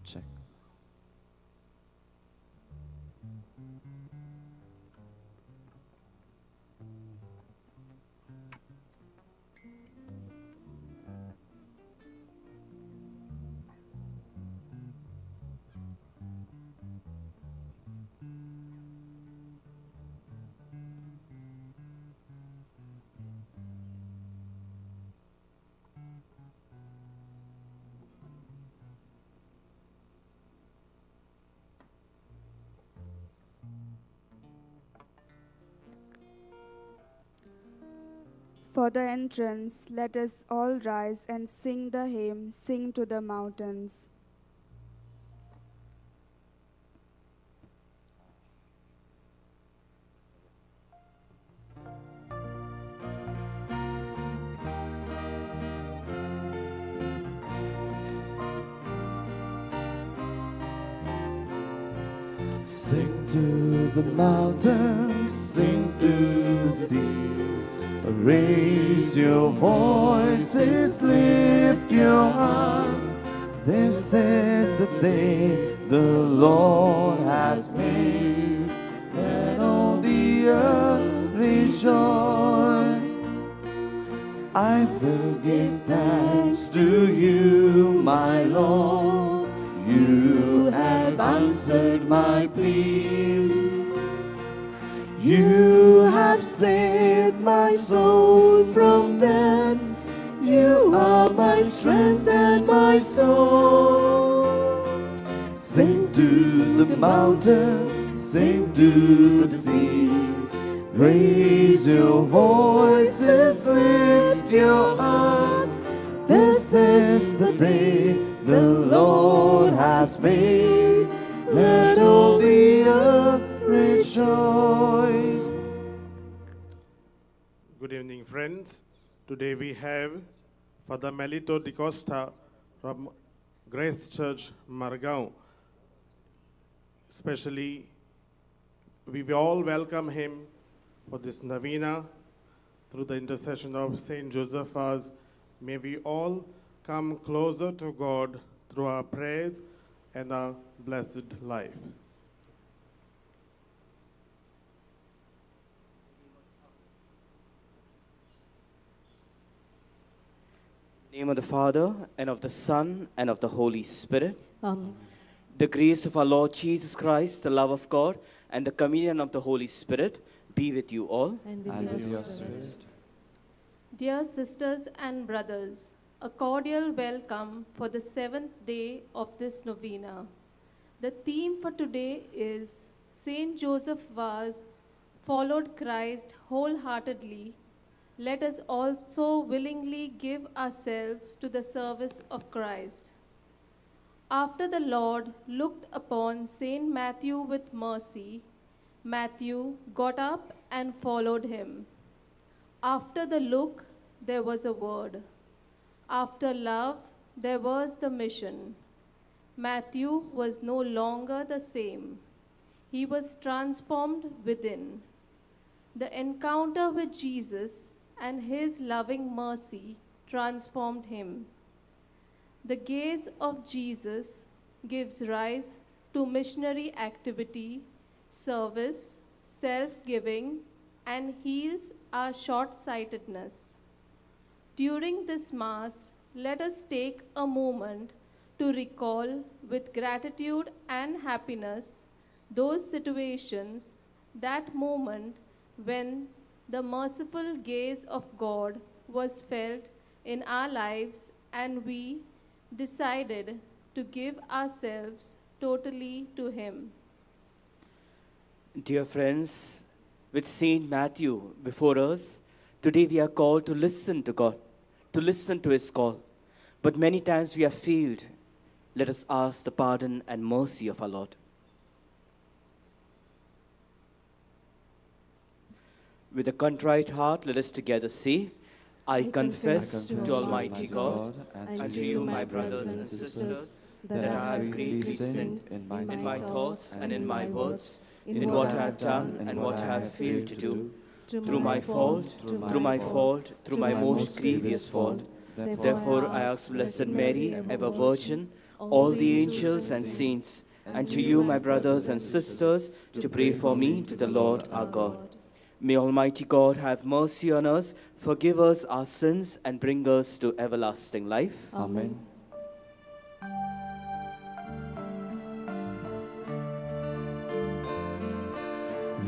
Check. For the entrance, let us all rise and sing the hymn, Sing to the Mountains. Sing to the mountains, sing to the sea. Raise your voices, lift your heart. This is the day the Lord has made. Let all the earth rejoice. I will give thanks to you, my Lord. You have answered my plea. You have saved my soul from death. You are my strength and my soul. Sing to the mountains, sing to the sea. Raise your voices, lift your heart. This is the day the Lord has made. Let all the earth rejoice. Good evening, friends. Today we have Father Melito Di Costa from Grace Church, Margao. Especially, we all welcome him for this Novena through the intercession of Saint Joseph Vaz. May we all come closer to God through our prayers and our blessed life. In the name of the Father, and of the Son, and of the Holy Spirit. Amen. The grace of our Lord Jesus Christ, the love of God, and the communion of the Holy Spirit be with you all. And And with with your your spirit. spirit. Dear sisters and brothers, a cordial welcome for the 7th day of this novena. The theme for today is Saint Joseph Vaz followed Christ wholeheartedly. Let us also willingly give ourselves to the service of Christ. After the Lord looked upon Saint Matthew with mercy, Matthew got up and followed him. After the look, there was a word. After love, there was the mission. Matthew was no longer the same. He was transformed within. The encounter with Jesus and his loving mercy transformed him. The gaze of Jesus gives rise to missionary activity, service, self-giving, and heals our short-sightedness. During this Mass, let us take a moment to recall with gratitude and happiness those situations, that moment when the merciful gaze of God was felt in our lives and we decided to give ourselves totally to Him. Dear friends, with Saint Matthew before us, today we are called to listen to God, to listen to his call. But many times we have failed. Let us ask the pardon and mercy of our Lord. With a contrite heart, let us together say, I confess to Almighty God and to you, my brothers and sisters, that I have greatly sinned in my thoughts and in my words, in what I have done and what I have failed to do, through my fault, through my most grievous fault. Therefore I ask Blessed Mary, ever Virgin, all the angels and saints, and to you, my brothers and sisters, to pray for me to the Lord our God. May Almighty God have mercy on us, forgive us our sins, and bring us to everlasting life. Amen.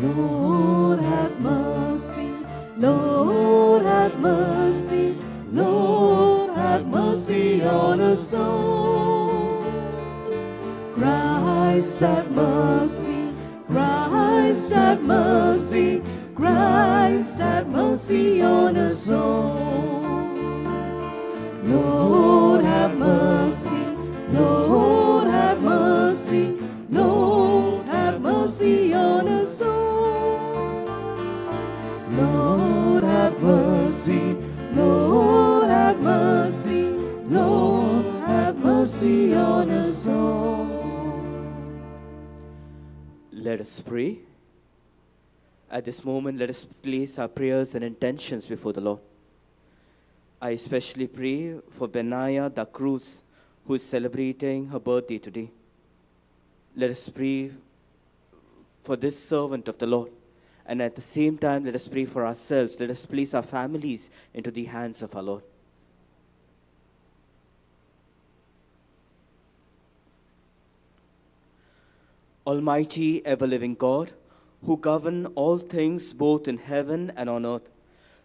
Lord have mercy, Lord have mercy, Lord have mercy on us all. Christ have mercy, Christ have mercy, Christ have mercy on us all. Lord have mercy, Lord have mercy, Lord have mercy on us all. Lord have mercy, Lord have mercy, Lord have mercy on us all. Let us pray. At this moment, let us place our prayers and intentions before the Lord. I especially pray for Benaya da Cruz, who is celebrating her birthday today. Let us pray for this servant of the Lord. And at the same time, let us pray for ourselves. Let us place our families into the hands of our Lord. Almighty, ever-living God, who govern all things both in heaven and on earth,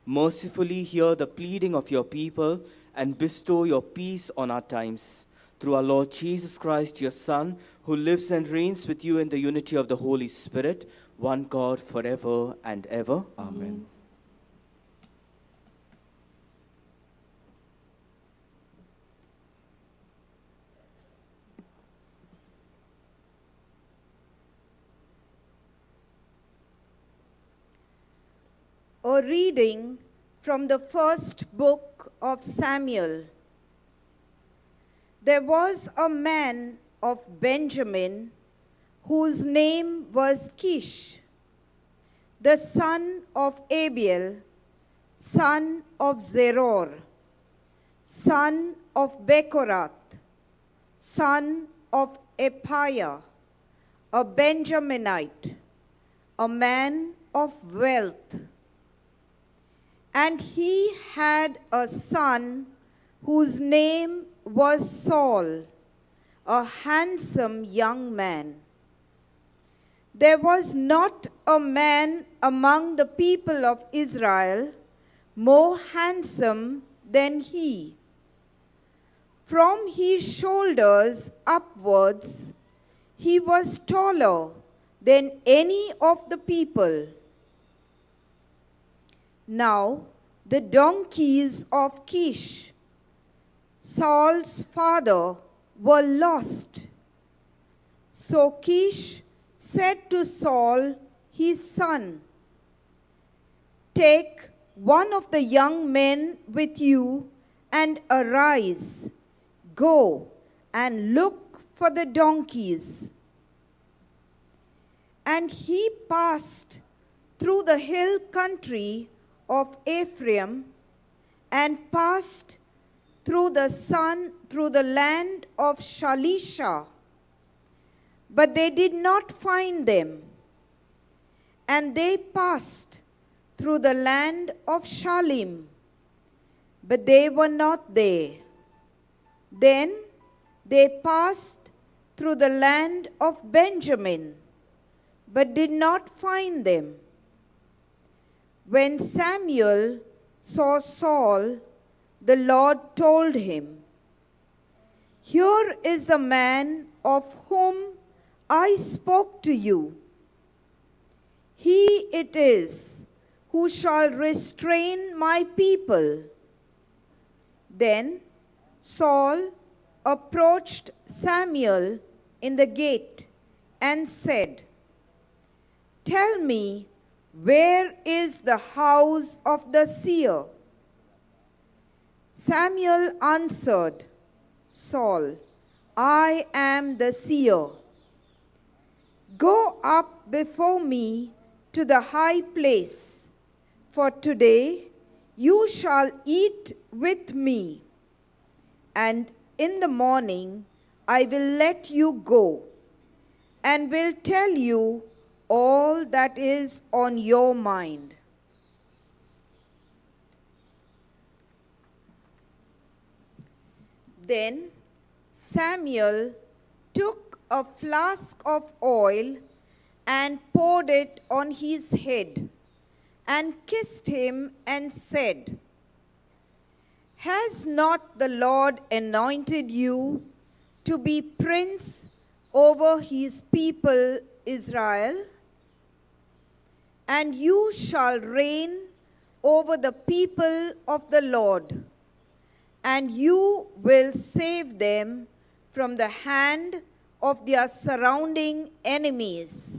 mercifully hear the pleading of your people and bestow your peace on our times. Through our Lord Jesus Christ, your Son, who lives and reigns with you in the unity of the Holy Spirit, one God forever and ever. Amen. A reading from the first book of Samuel. There was a man of Benjamin whose name was Kish, the son of Abiel, son of Zeror, son of Bechorath, son of Epiah, a Benjaminite, a man of wealth. And he had a son whose name was Saul, a handsome young man. There was not a man among the people of Israel more handsome than he. From his shoulders upwards, he was taller than any of the people. Now, the donkeys of Kish, Saul's father, were lost. So Kish said to Saul, his son, "Take one of the young men with you and arise, go and look for the donkeys." And he passed through the hill country of Ephraim and passed through the land of Shalisha. But they did not find them. And they passed through the land of Shalim, but they were not there. Then they passed through the land of Benjamin, but did not find them. When Samuel saw Saul, the Lord told him, "Here is the man of whom I spoke to you. He it is who shall restrain my people." Then Saul approached Samuel in the gate and said, "Tell me, where is the house of the seer?" Samuel answered Saul, "I am the seer. Go up before me to the high place, for today you shall eat with me and in the morning I will let you go, and will tell you all that is on your mind. Then Samuel took a flask of oil and poured it on his head, and kissed him and said, "Has not the Lord anointed you to be prince over his people Israel? And you shall reign over the people of the Lord, and you will save them from the hand of their surrounding enemies."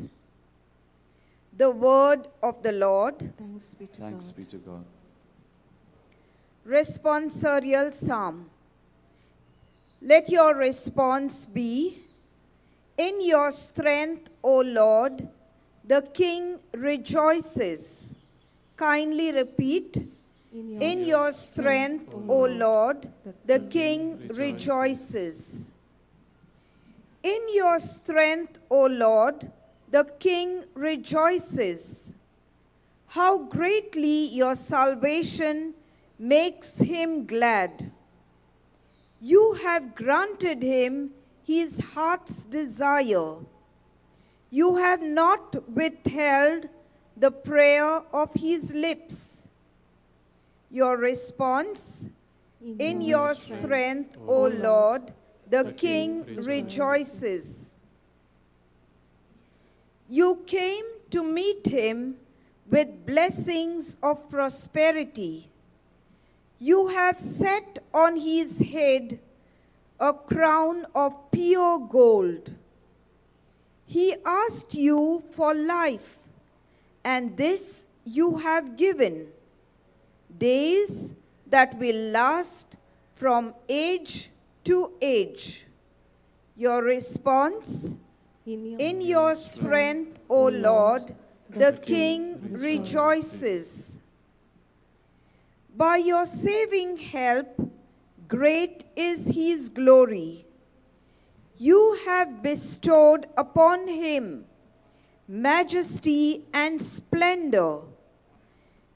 The word of the Lord. Thanks be to Thanks God. be to God. Responsorial Psalm. Let your response be, "In your strength, O Lord, the King rejoices." Kindly repeat, "In your strength, O Lord, the King rejoices." In your strength, O Lord, the King rejoices. How greatly your salvation makes him glad. You have granted him his heart's desire. You have not withheld the prayer of his lips. Your response, "In your strength, O Lord, the King rejoices." You came to meet him with blessings of prosperity. You have set on his head a crown of pure gold. He asked you for life, and this you have given, days that will last from age to age. Your response, "In your strength, O Lord, the King rejoices." By your saving help, great is his glory. You have bestowed upon him majesty and splendor.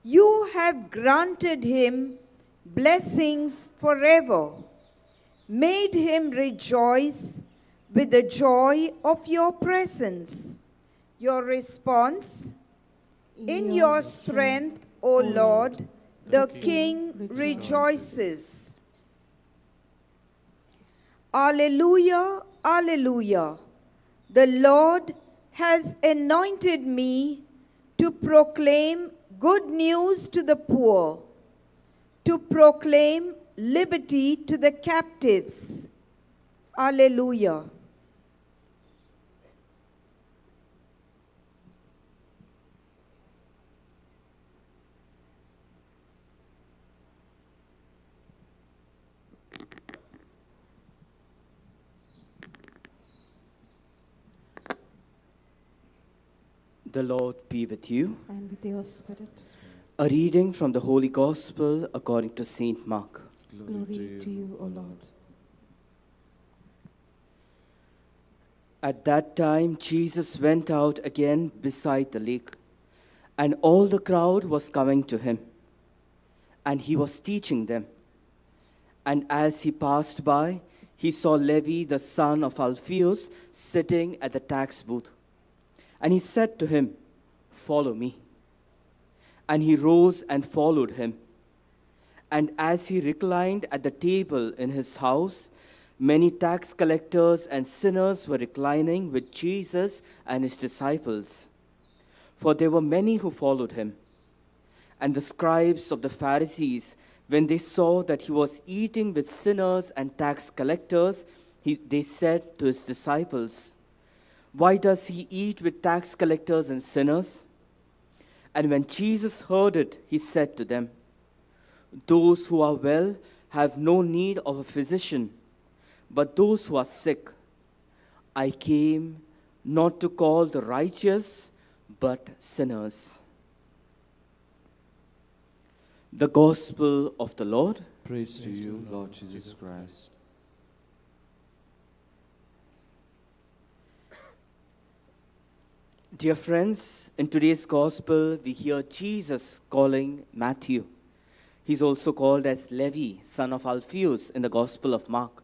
You have granted him blessings forever, made him rejoice with the joy of your presence. Your response, "In your strength, O Lord, the King rejoices." Alleluia, alleluia. The Lord has anointed me to proclaim good news to the poor, to proclaim liberty to the captives. Alleluia. The Lord be with you. And with your spirit. A reading from the Holy Gospel according to St. Mark. Glory to you, O Lord. At that time, Jesus went out again beside the lake, and all the crowd was coming to him, and he was teaching them. And as he passed by, he saw Levi, the son of Alphaeus, sitting at the tax booth. And he said to him, "Follow me." And he rose and followed him. And as he reclined at the table in his house, many tax collectors and sinners were reclining with Jesus and his disciples. For there were many who followed him. And the scribes of the Pharisees, when they saw that he was eating with sinners and tax collectors, they said to his disciples, "Why does he eat with tax collectors and sinners?" And when Jesus heard it, he said to them, "Those who are well have no need of a physician, but those who are sick. I came not to call the righteous, but sinners." The Gospel of the Lord. Praise to you, Lord Jesus Christ. Dear friends, in today's Gospel, we hear Jesus calling Matthew. He's also called as Levi, son of Alphaeus, in the Gospel of Mark.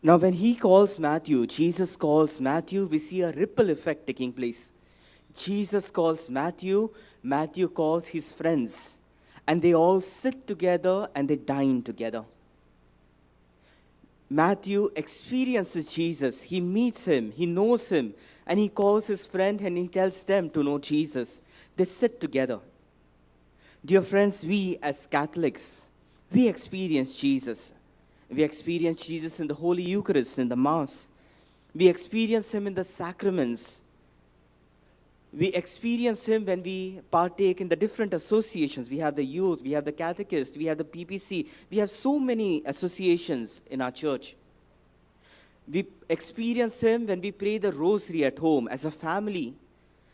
Now, when he calls Matthew, Jesus calls Matthew, we see a ripple effect taking place. Jesus calls Matthew, Matthew calls his friends, and they all sit together and they dine together. Matthew experiences Jesus, he meets him, he knows him, and he calls his friend and he tells them to know Jesus. They sit together. Dear friends, we as Catholics, we experience Jesus. We experience Jesus in the Holy Eucharist, in the Mass. We experience him in the sacraments. We experience him when we partake in the different associations. We have the youth, we have the catechist, we have the PPC. We have so many associations in our church. We experience him when we pray the rosary at home as a family.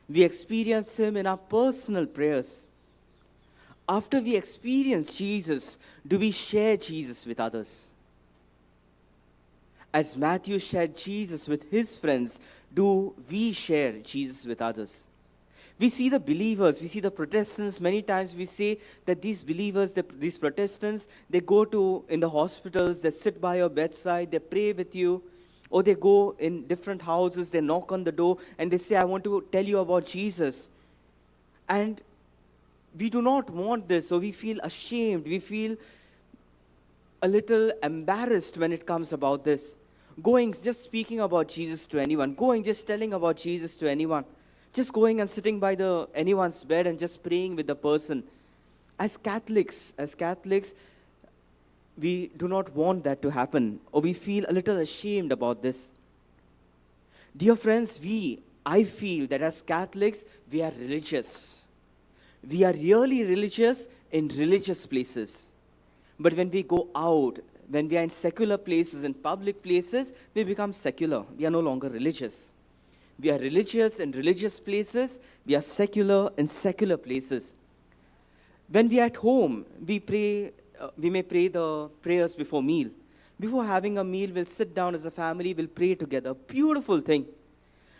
We experience him in our personal prayers. After we experience Jesus, do we share Jesus with others? As Matthew shared Jesus with his friends, do we share Jesus with others? We see the believers, we see the Protestants. Many times we say that these believers, these Protestants, they go to in the hospitals, they sit by your bedside, they pray with you, or they go in different houses, they knock on the door, and they say, I want to tell you about Jesus. And we do not want this, so we feel ashamed, we feel a little embarrassed when it comes about this. Going, just speaking about Jesus to anyone, going, just telling about Jesus to anyone, just going and sitting by anyone's bed and just praying with the person. As Catholics, we do not want that to happen, or we feel a little ashamed about this. Dear friends, I feel that as Catholics, we are religious. We are really religious in religious places. But when we go out, when we are in secular places, in public places, we become secular. We are no longer religious. We are religious in religious places. We are secular in secular places. When we are at home, we may pray the prayers before meal. Before having a meal, we'll sit down as a family, we'll pray together. Beautiful thing.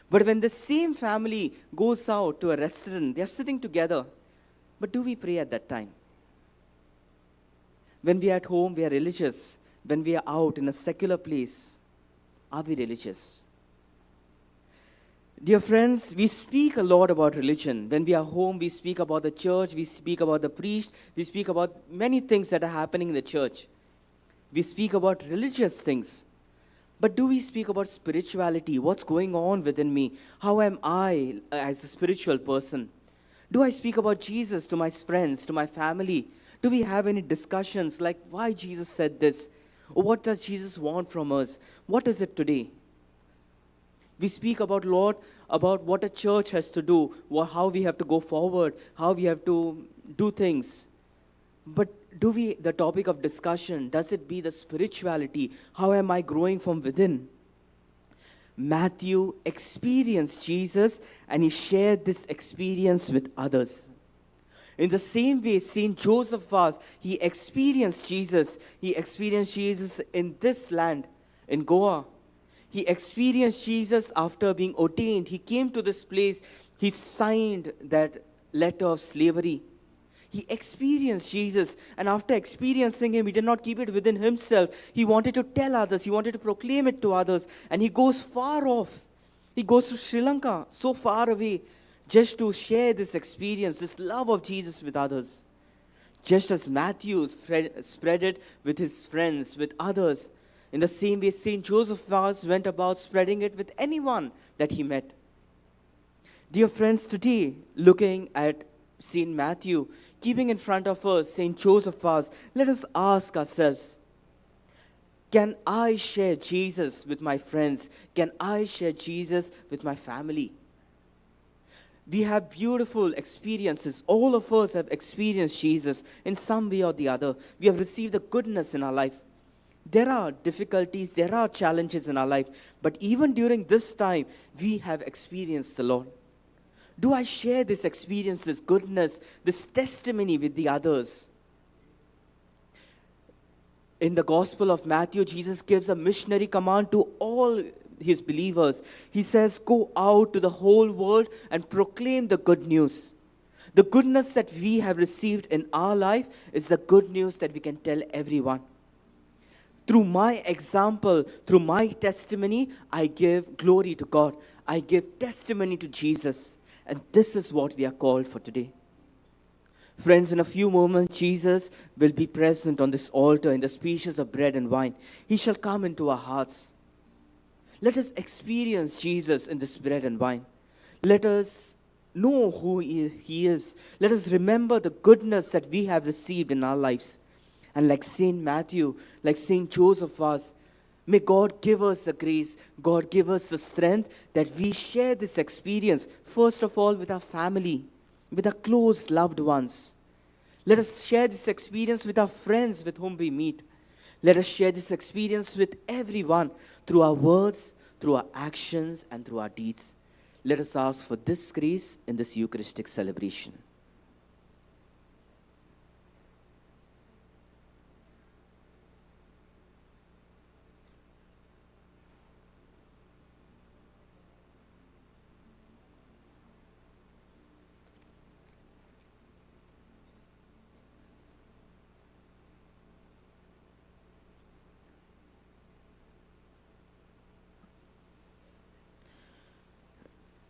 But when the same family goes out to a restaurant, they are sitting together. But do we pray at that time? When we are at home, we are religious. When we are out in a secular place, are we religious? Dear friends, we speak a lot about religion. When we are home, we speak about the church, we speak about the priest, we speak about many things that are happening in the church. We speak about religious things. But do we speak about spirituality? What's going on within me? How am I as a spiritual person? Do I speak about Jesus to my friends, to my family? Do we have any discussions like why Jesus said this? Or what does Jesus want from us? What is it today? We speak about about what a church has to do, how we have to go forward, how we have to do things. But the topic of discussion, does it be the spirituality? How am I growing from within? Matthew experienced Jesus and he shared this experience with others. In the same way, St. Joseph was, he experienced Jesus. He experienced Jesus in this land, in Goa. He experienced Jesus after being ordained. He came to this place. He signed that letter of slavery. He experienced Jesus, and after experiencing him, he did not keep it within himself. He wanted to tell others. He wanted to proclaim it to others. And he goes far off. He goes to Sri Lanka, so far away, just to share this experience, this love of Jesus with others. Just as Matthew spread it with his friends, with others, in the same way, St. Joseph went about spreading it with anyone that he met. Dear friends, today, looking at St. Matthew, keeping in front of us St. Joseph, let us ask ourselves, can I share Jesus with my friends? Can I share Jesus with my family? We have beautiful experiences. All of us have experienced Jesus in some way or the other. We have received the goodness in our life. There are difficulties, there are challenges in our life, but even during this time, we have experienced the Lord. Do I share this experience, this goodness, this testimony with the others? In the Gospel of Matthew, Jesus gives a missionary command to all his believers. He says, go out to the whole world and proclaim the good news. The goodness that we have received in our life is the good news that we can tell everyone. Through my example, through my testimony, I give glory to God. I give testimony to Jesus. And this is what we are called for today. Friends, in a few moments, Jesus will be present on this altar in the species of bread and wine. He shall come into our hearts. Let us experience Jesus in this bread and wine. Let us know who He is. Let us remember the goodness that we have received in our lives. And like Saint Matthew, like Saint Joseph was, may God give us the grace, God give us the strength that we share this experience, first of all with our family, with our close loved ones. Let us share this experience with our friends with whom we meet. Let us share this experience with everyone through our words, through our actions, and through our deeds. Let us ask for this grace in this Eucharistic celebration.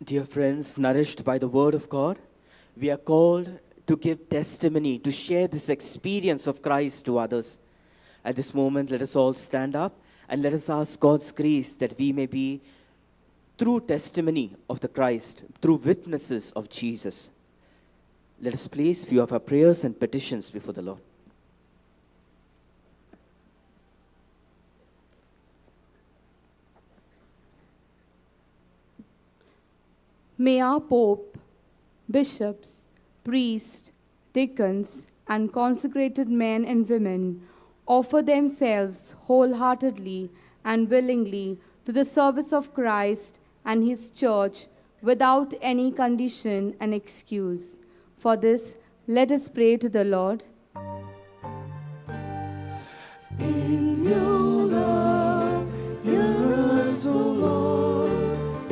Dear friends, nourished by the Word of God, we are called to give testimony, to share this experience of Christ to others. At this moment, let us all stand up and let us ask God's grace that we may be true testimony of the Christ, true witnesses of Jesus. Let us place few of our prayers and petitions before the Lord. May our Pope, bishops, priests, deacons, and consecrated men and women offer themselves wholeheartedly and willingly to the service of Christ and His Church without any condition and excuse. For this, let us pray to the Lord. In your love, hear us, O Lord.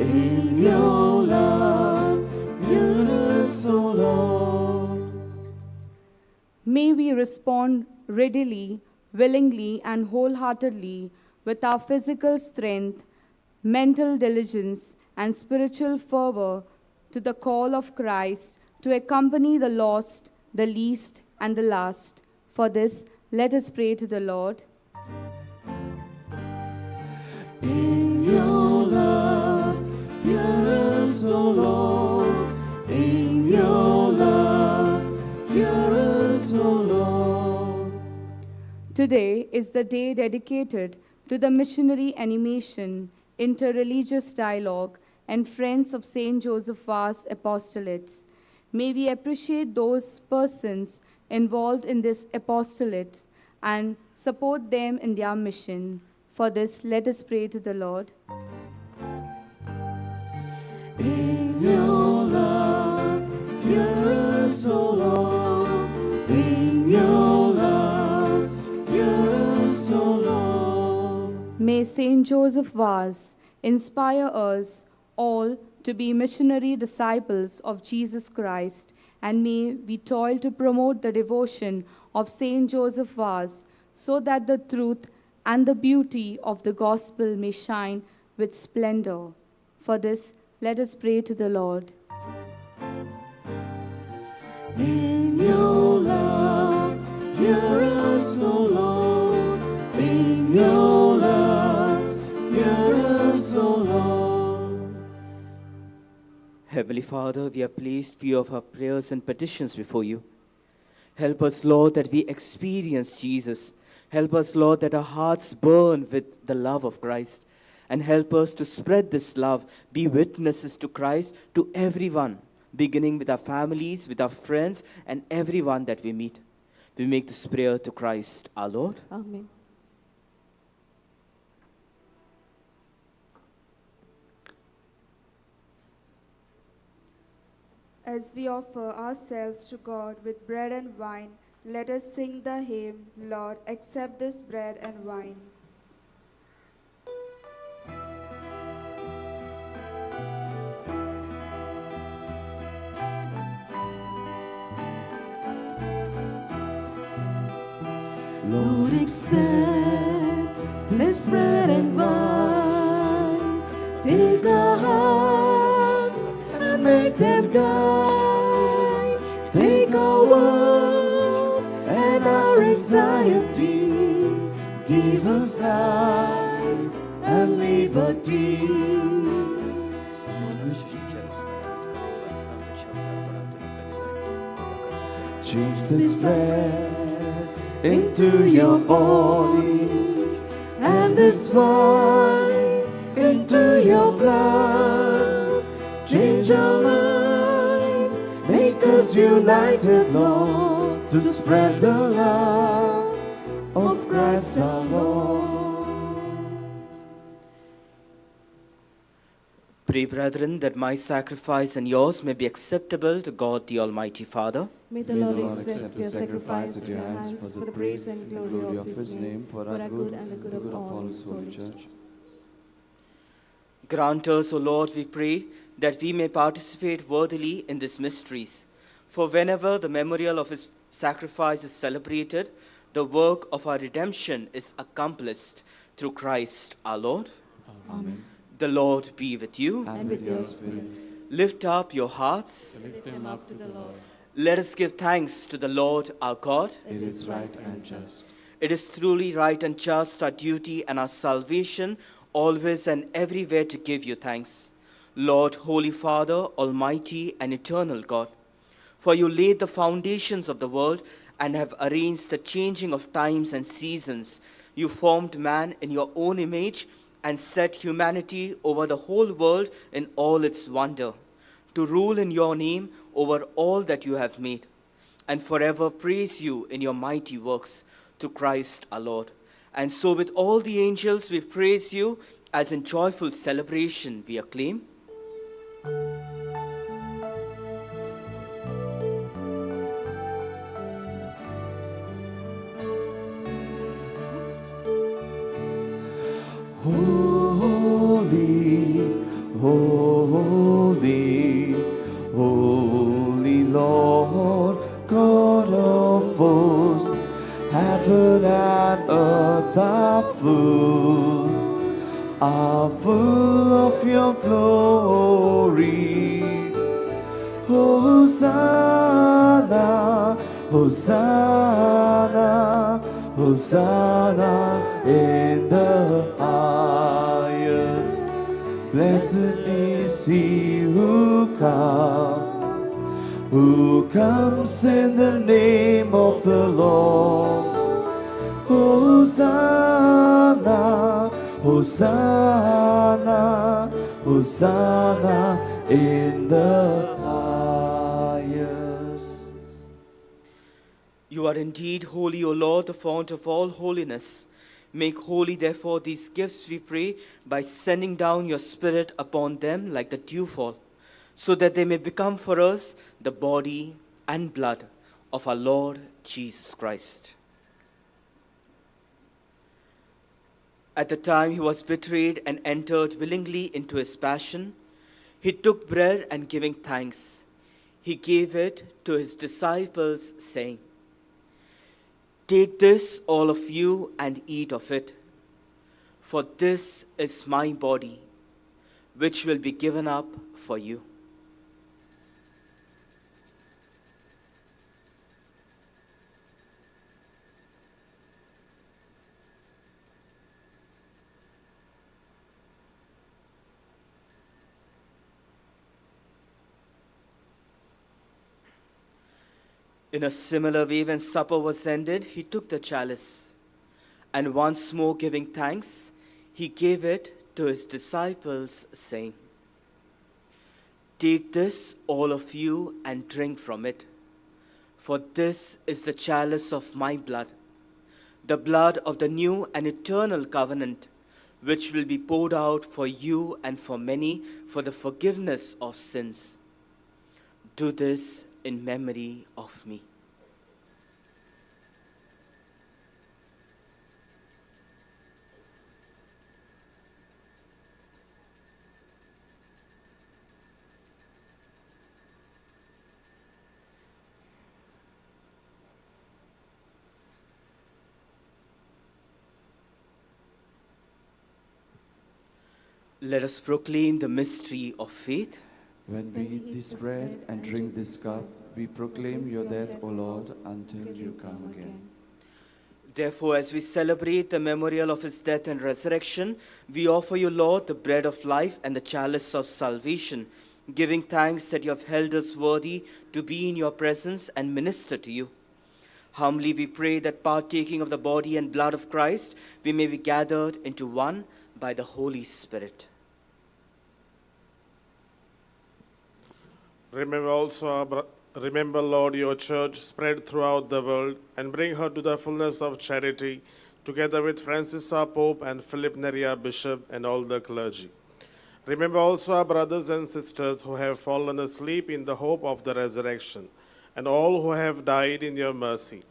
In your love, hear us, O Lord. May we respond readily, willingly, and wholeheartedly with our physical strength, mental diligence, and spiritual fervor to the call of Christ to accompany the lost, the least, and the last. For this, let us pray to the Lord. In your love, hear us, O Lord. In your love, hear us, O Lord. Today is the day dedicated to the missionary animation, interreligious dialogue, and Friends of St. Joseph Vaz apostolates. May we appreciate those persons involved in this apostolate and support them in their mission. For this, let us pray to the Lord. In your love, hear us, O Lord. In your love, hear us, O Lord. May St. Joseph Vaz inspire us all to be missionary disciples of Jesus Christ, and may we toil to promote the devotion of St. Joseph Vaz, so that the truth and the beauty of the gospel may shine with splendor. For this, let us pray to the Lord. In your love, hear us, O Lord. In your love, hear us, O Lord. Heavenly Father, we have placed few of our prayers and petitions before you. Help us, Lord, that we experience Jesus. Help us, Lord, that our hearts burn with the love of Christ. And help us to spread this love, be witnesses to Christ, to everyone, beginning with our families, with our friends, and everyone that we meet. We make this prayer to Christ, our Lord. Amen. As we offer ourselves to God with bread and wine, let us sing the hymn, Lord, accept this bread and wine. Lord, accept this bread and wine. Take our hearts and make them kind. Take our world and our anxiety. Give us life and liberty. Change this bread into your body, and this wine into your blood. Change our lives, make us united, Lord, to spread the love of Christ our Lord. Pray, brethren, that my sacrifice and yours may be acceptable to God the Almighty Father. May the Lord accept your sacrifice at your hands for the praise and glory of His name, for our good and the good of all His holy church. Grant us, O Lord, we pray, that we may participate worthily in these mysteries. For whenever the memorial of His sacrifice is celebrated, the work of our redemption is accomplished through Christ our Lord. Amen. The Lord be with you. And with your spirit. Lift up your hearts. Lift them up to the Lord. Let us give thanks to the Lord our God. It is right and just. It is truly right and just, our duty and our salvation, always and everywhere to give you thanks. Lord, Holy Father, Almighty and eternal God, for you laid the foundations of the world and have arranged the changing of times and seasons. You formed man in your own image and set humanity over the whole world in all its wonder, to rule in your name over all that you have made, and forever praise you in your mighty works, through Christ our Lord. And so with all the angels we praise you, as in joyful celebration we acclaim. Holy, holy, holy Lord, God of hosts, heaven and earth are full of your glory. Hosanna, Hosanna, Hosanna in the highest. Blessed is he who comes in the name of the Lord. Hosanna, Hosanna, Hosanna in the highest. You are indeed holy, O Lord, the fount of all holiness. Make holy, therefore, these gifts, we pray, by sending down your Spirit upon them like the dewfall, so that they may become for us the body and blood of our Lord Jesus Christ. At the time he was betrayed and entered willingly into his passion, he took bread and giving thanks, he gave it to his disciples, saying, "Take this, all of you, and eat of it, for this is my body, which will be given up for you." In a similar way, when supper was ended, he took the chalice, and once more giving thanks, he gave it to his disciples, saying, "Take this, all of you, and drink from it, for this is the chalice of my blood, the blood of the new and eternal covenant, which will be poured out for you and for many for the forgiveness of sins. Do this in memory of me. Let us proclaim the mystery of faith. When we eat this bread and drink this cup, we proclaim your death, O Lord, until you come again. Therefore, as we celebrate the memorial of his death and resurrection, we offer you, Lord, the bread of life and the chalice of salvation, giving thanks that you have held us worthy to be in your presence and minister to you. Humbly we pray that partaking of the body and blood of Christ, we may be gathered into one by the Holy Spirit. Remember, Lord, your church spread throughout the world and bring her to the fullness of charity, together with Francis our Pope and Philip Neri our Bishop and all the clergy. Remember also our brothers and sisters who have fallen asleep in the hope of the resurrection, and all who have died in your mercy.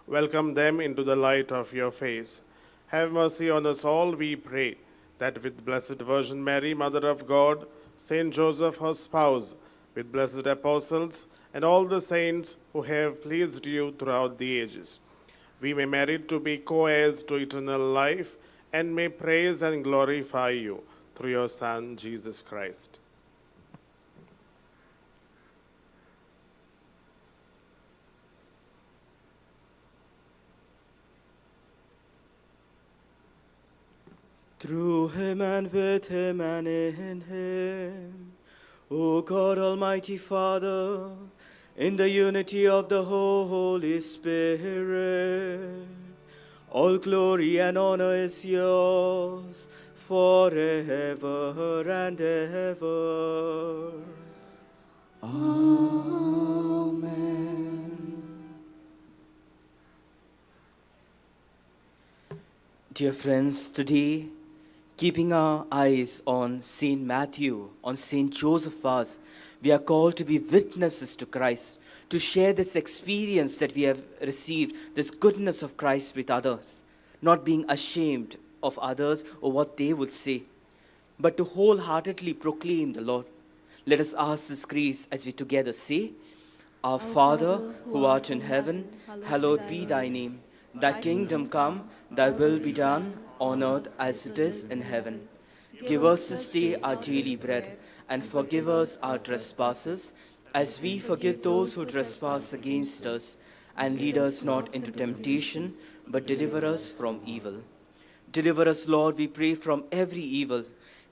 Welcome them into the light of your face. Have mercy on us all, we pray, that with Blessed Virgin Mary, Mother of God, Saint Joseph, her spouse, with blessed apostles, and all the saints who have pleased you throughout the ages, we may merit to be co-heirs to eternal life, and may praise and glorify you through your Son, Jesus Christ. Through him and with him and in him, O God, Almighty Father, in the unity of the Holy Spirit, all glory and honor is yours forever and ever. Amen. Dear friends, today, keeping our eyes on Saint Matthew, on Saint Joseph Vaz, we are called to be witnesses to Christ, to share this experience that we have received, this goodness of Christ with others, not being ashamed of others or what they would say, but to wholeheartedly proclaim the Lord. Let us ask this grace as we together say, Our Father, who art in heaven, hallowed be thy name. Thy kingdom come, thy will be done, on earth as it is in heaven. Give us this day our daily bread, and forgive us our trespasses, as we forgive those who trespass against us. And lead us not into temptation, but deliver us from evil. Deliver us, Lord, we pray, from every evil.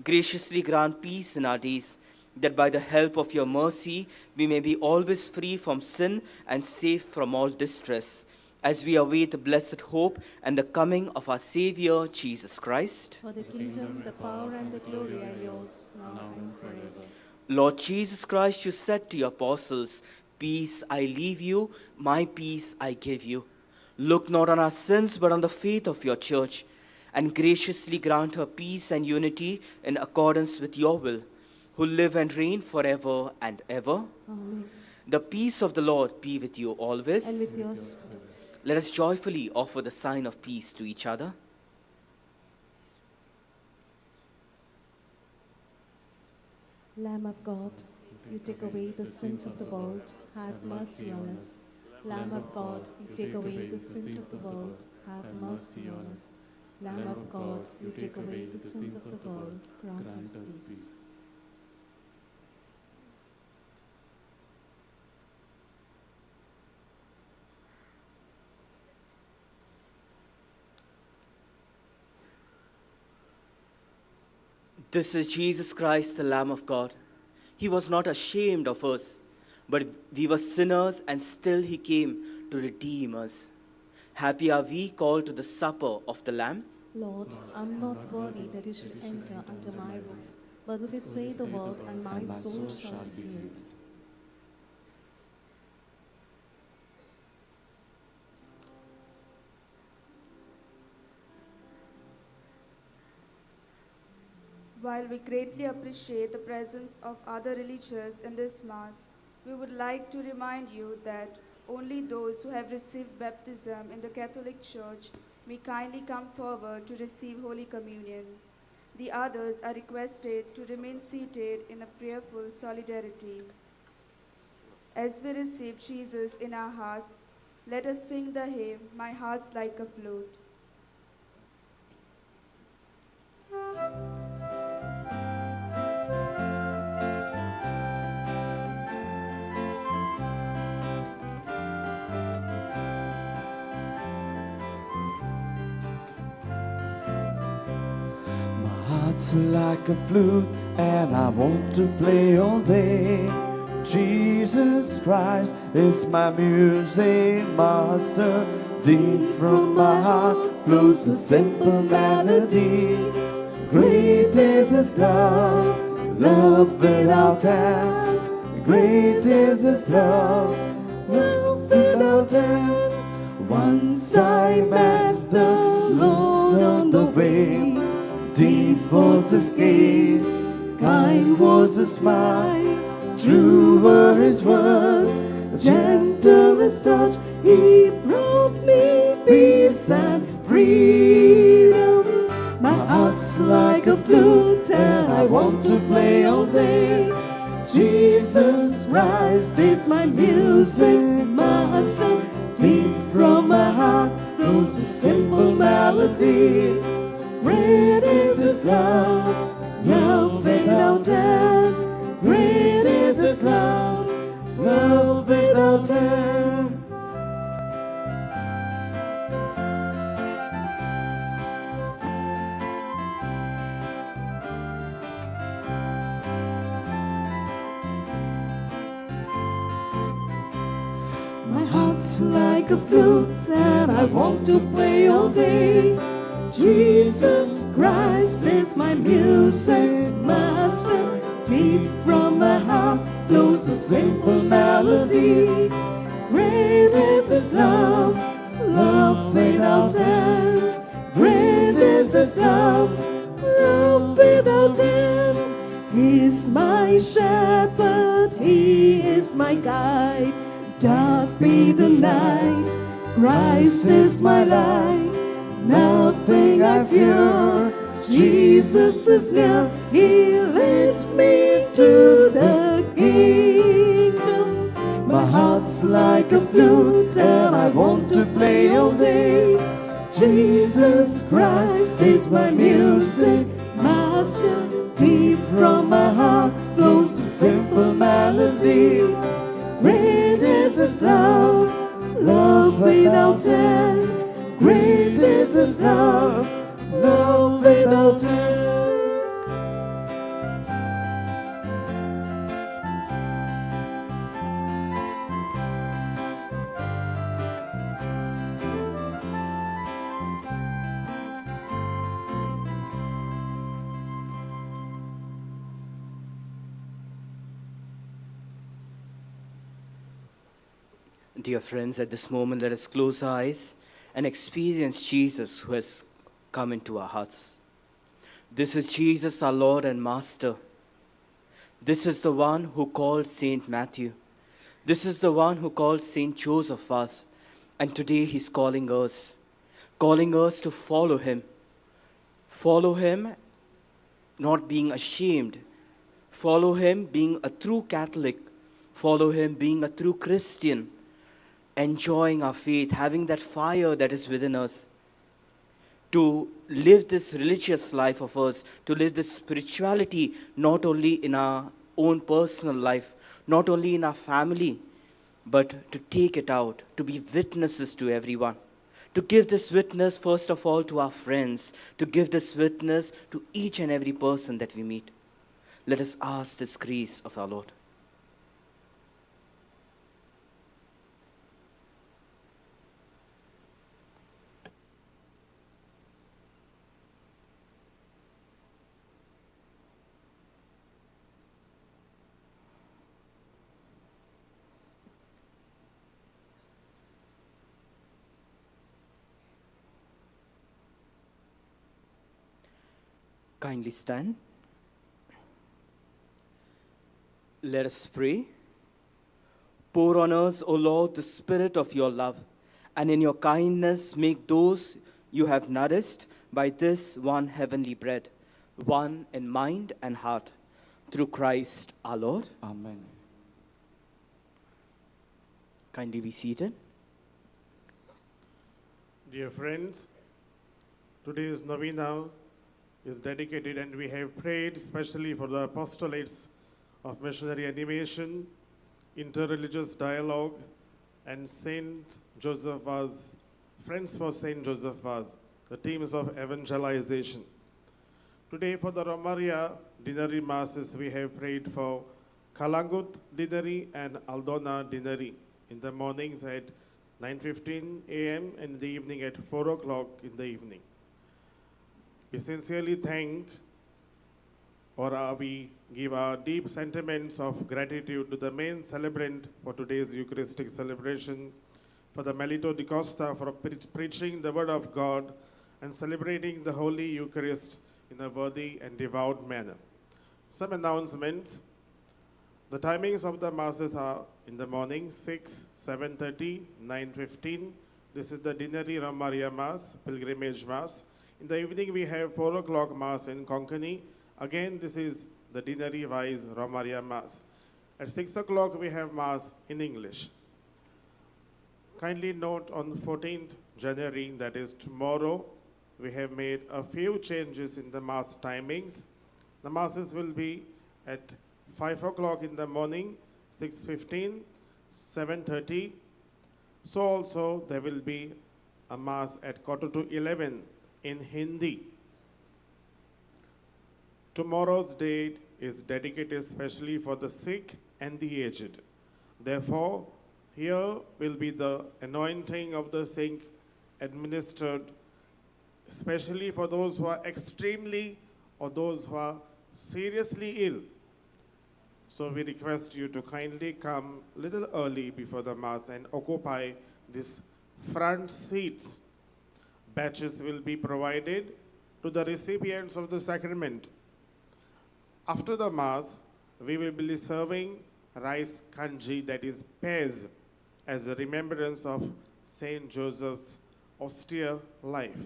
Graciously grant peace in our days, that by the help of your mercy we may be always free from sin and safe from all distress, as we await the blessed hope and the coming of our Savior, Jesus Christ. For the kingdom, the power, and the glory are yours, now and forever. Lord Jesus Christ, you said to your apostles, Peace I leave you, my peace I give you. Look not on our sins, but on the faith of your church, and graciously grant her peace and unity in accordance with your will, who live and reign forever and ever. Amen. The peace of the Lord be with you always. And with your spirit. Let us joyfully offer the sign of peace to each other. Lamb of God, you take away the sins of the world, have mercy on us. Lamb of God, you take away the sins of the world, have mercy on us. Lamb of God, you take away the sins of the world, grant us peace. This is Jesus Christ, the Lamb of God. He was not ashamed of us, but we were sinners, and still he came to redeem us. Happy are we called to the supper of the Lamb. Lord, I'm not worthy that you should enter under my roof, but only say the word, and my soul shall be healed. While we greatly appreciate the presence of other religions in this Mass, We would like to remind you that only those who have received baptism in the Catholic Church may kindly come forward to receive Holy Communion. The others are requested to remain seated in a prayerful solidarity. As we receive Jesus in our hearts, let us sing the hymn, My Heart's Like a Flute. My heart's like a flute and I want to play all day. Jesus Christ is my music master. Deep from my heart flows a simple melody. Great is His love, love without end. Great is His love, love without end. Once I met the Lord on the way. Deep was His gaze, kind was His smile. True were His words, gentle His touch. He brought me peace and freedom. My heart's like a flute and I want to play all day. Jesus Christ is my music master. Deep from my heart flows a simple melody. Great is His love, love without end. Great is His love, love without end. My heart's like a flute and I want to play all day. Jesus Christ is my music master. Deep from my heart flows a simple melody. Great is His love, love without end. Great is His love, love without end. He's my shepherd, He is my guide. Dark be the night, Christ is my light. Nothing I fear, Jesus is near. He leads me to the kingdom. My heart's like a flute and I want to play all day. Jesus Christ is my music master. Deep from my heart flows a simple melody. Great is His love, love without end. Great is His love, love without end. Dear friends, at this moment, let us close our eyes and experience Jesus who has come into our hearts. This is Jesus, our Lord and Master. This is the one who called Saint Matthew. This is the one who called Saint Joseph us. And today He's calling us to follow Him. Follow Him, not being ashamed. Follow Him being a true Catholic. Follow Him being a true Christian. Enjoying our faith, having that fire that is within us. To live this religious life of us, to live this spirituality not only in our own personal life, not only in our family, but to take it out, to be witnesses to everyone. To give this witness first of all to our friends, to give this witness to each and every person that we meet. Let us ask this grace of our Lord. Kindly stand. Let us pray. Pour on us, O Lord, the spirit of your love, and in your kindness make those you have nourished by this one heavenly bread, one in mind and heart, through Christ our Lord. Amen. Kindly be seated. Dear friends, today's Novena is dedicated, and we have prayed especially for the apostolates of missionary animation, interreligious dialogue, and Saint Joseph Vaz, Friends for Saint Joseph Vaz, the teams of evangelization. Today for the Romaria Dinari Masses, we have prayed for Kalangut Dinari and Aldona Dinari in the mornings at 9:15 a.m. and in the evening at 4 o'clock in the evening. We sincerely thank, we give our deep sentiments of gratitude to the main celebrant for today's Eucharistic celebration, for the Melito di Costa for preaching the word of God and celebrating the Holy Eucharist in a worthy and devout manner. Some announcements. The timings of the masses are in the morning 6, 7:30, 9:15. This is the Dinari Romaria Mass, Pilgrimage Mass. In the evening we have 4 o'clock Mass in Konkani. Again, this is the Dinari Wise Romaria Mass. At 6 o'clock we have Mass in English. Kindly note on 14th January, that is tomorrow, we have made a few changes in the Mass timings. The Masses will be at 5 o'clock in the morning, 6:15, 7:30. So also there will be a Mass at 10:45 in Hindi. Tomorrow's date is dedicated especially for the sick and the aged. Therefore, here will be the anointing of the saint administered, especially for those who are extremely or those who are seriously ill. So we request you to kindly come a little early before the Mass and occupy these front seats. Batches will be provided to the recipients of the sacrament. After the Mass, we will be serving rice kanji, that is pez, as a remembrance of Saint Joseph's austere life.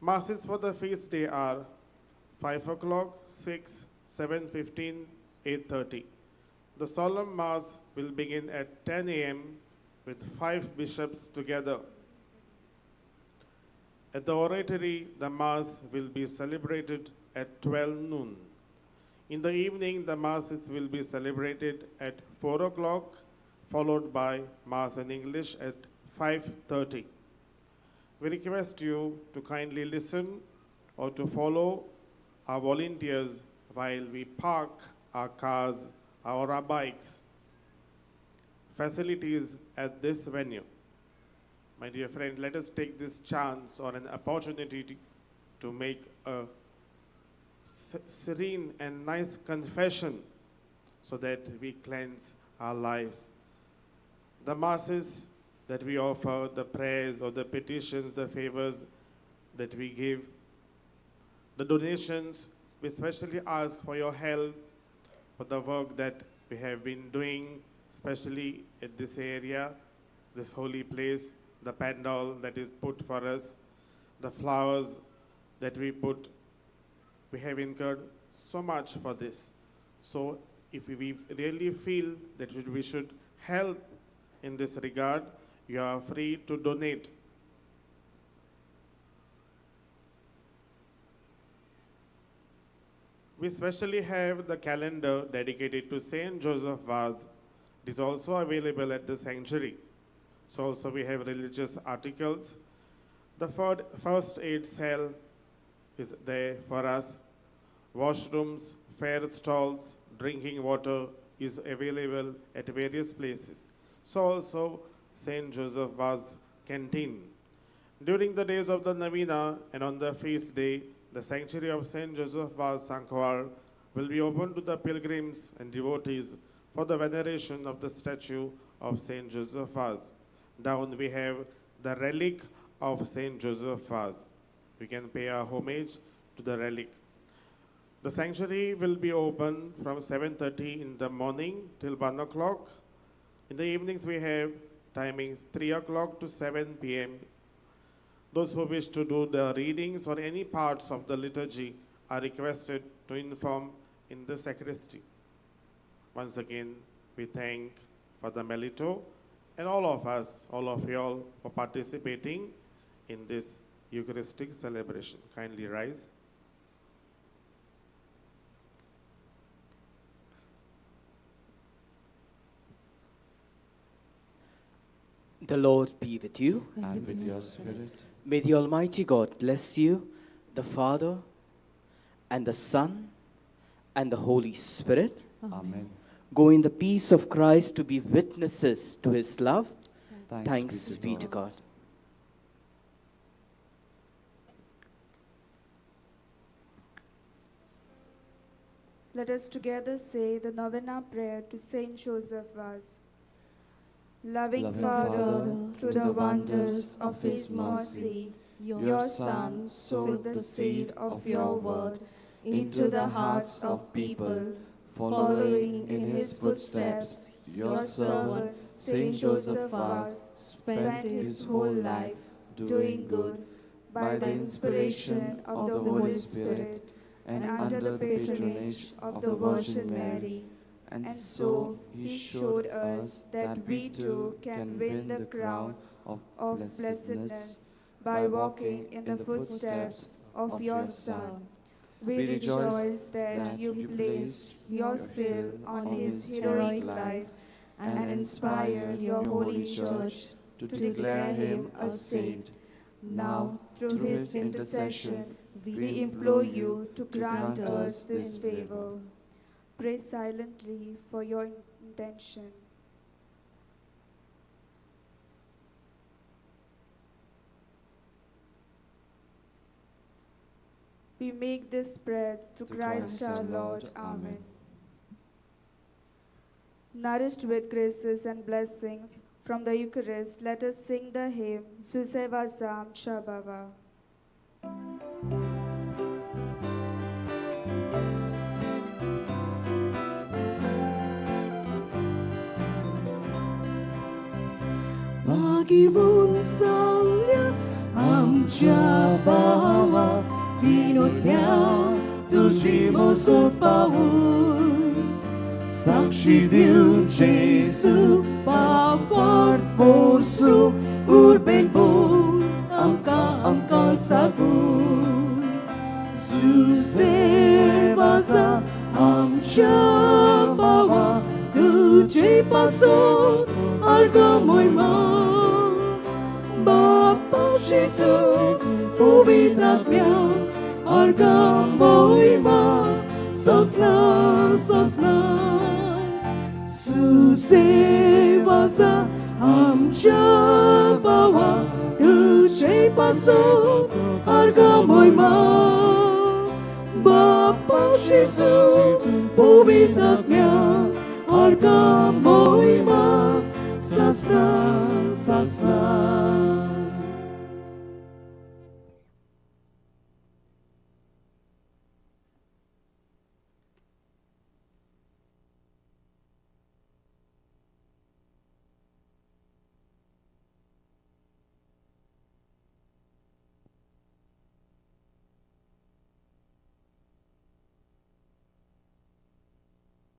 Masses for the feast day are 5 o'clock, 6, 7:15, 8:30. The solemn Mass will begin at 10 a.m. with 5 bishops together. At the oratory, the Mass will be celebrated at 12 noon. In the evening, the Masses will be celebrated at 4 o'clock, followed by Mass in English at 5:30. We request you to kindly listen or to follow our volunteers while we park our cars or our bikes. Facilities at this venue. My dear friend, let us take this chance or an opportunity to make a serene and nice confession so that we cleanse our lives. The Masses that we offer, the prayers or the petitions, the favors that we give, the donations, we especially ask for your help for the work that we have been doing, especially at this area, this holy place, the pandal that is put for us, the flowers that we put. We have incurred so much for this. So if we really feel that we should help in this regard, you are free to donate. We especially have the calendar dedicated to Saint Joseph Vaz. It is also available at the sanctuary. So also we have religious articles. The first aid cell is there for us. Washrooms, fair stalls, drinking water is available at various places. So also Saint Joseph Vaz canteen. During the days of the Novena and on the feast day, the sanctuary of Saint Joseph Vaz Sancoale will be open to the pilgrims and devotees for the veneration of the statue of Saint Joseph Vaz. Down we have the relic of Saint Joseph Vaz. We can pay our homage to the relic. The sanctuary will be open from 7:30 in the morning till 1 o'clock, In the evenings, we have timings 3 o'clock to 7 p.m. Those who wish to do the readings or any parts of the liturgy are requested to inform in the sacristy. Once again, we thank Father Melito and all of us, all of you all, for participating in this Eucharistic celebration. Kindly rise. The Lord be with you. And with your spirit. May the Almighty God bless you, the Father, and the Son, and the Holy Spirit. Amen. Go in the peace of Christ to be witnesses to his love. Thanks be to God. Let us together say the Novena prayer to Saint Joseph Vaz. Loving Father, through the wonders of His mercy, your Son sowed the seed of your word into the hearts of people. Following in His footsteps, your servant, Saint Joseph Vaz, spent his whole life doing good by the inspiration of the Holy Spirit and under the patronage of the Virgin Mary. And so he showed us that we too can win the crown of blessedness by walking in the footsteps of your Son. We rejoice that you placed your seal on his heroic life and inspired your holy church to declare him a saint. Now, through his intercession, we implore you to grant us this favor. Pray silently for your intention. We make this prayer through Christ our Lord. Amen. Nourished with graces and blessings from the Eucharist, let us sing the hymn Suseva Zam Shabava. Pag-ibonsangnya amcia bawa Vinotea tuji mosot paul Saksi diun Jesu pavart posru urben bol Angka sagu Susevasa amcia bawa Tuji pasot arga moima Bapa Jesus povitratnya arga moima Sosna Susevasa amcia bawa Tuji pasot arga moima Bapa Jesus povitratnya arga moima Sasna